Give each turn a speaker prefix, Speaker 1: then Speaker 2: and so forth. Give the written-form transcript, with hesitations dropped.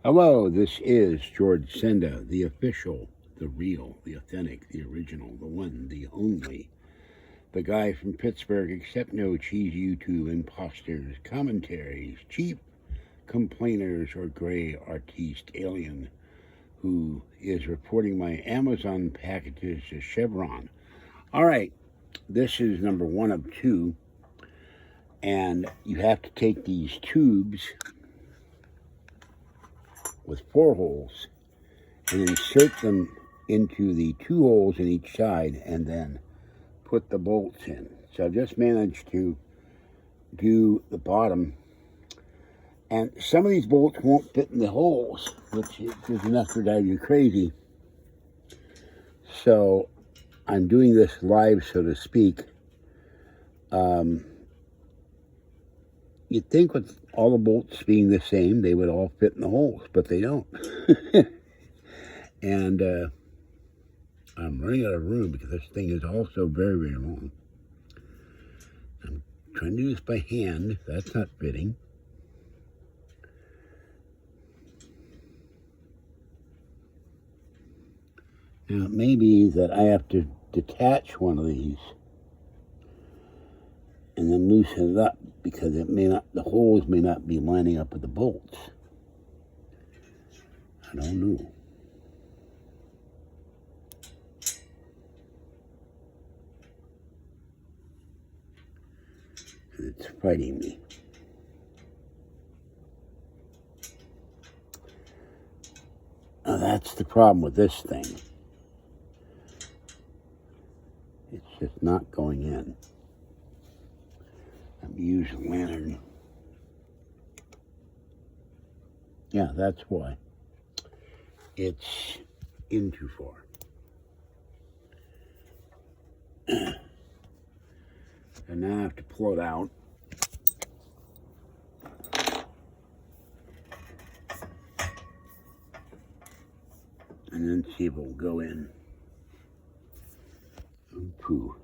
Speaker 1: Hello, this is George Senda, the official, the real, the authentic, the original, the one, the only, the guy from Pittsburgh, accept no cheese YouTube imposters, commentaries, cheap complainers, or gray artiste alien who is reporting my Amazon packages to Chevron. All right, this is number one of two, and you have to take these tubes with 4 holes and insert them into the 2 holes in each side and then put the bolts in. So I've just managed to do the bottom, and some of these bolts won't fit in the holes, which is enough to drive you crazy. So I'm doing this live, so to speak. You'd think with all the bolts being the same, they would all fit in the holes, but they don't. And I'm running out of room because this thing is also very, very long. I'm trying to do this by hand. That's not fitting. Now, it may be that I have to detach one of these and then loosen it up because it may not, the holes may not be lining up with the bolts. I don't know. It's fighting me. Now that's the problem with this thing. It's just not going in. I'm using lantern. Yeah, that's why. It's in too far. And now I have to pull it out. And then see if it will go in. Oh, poo.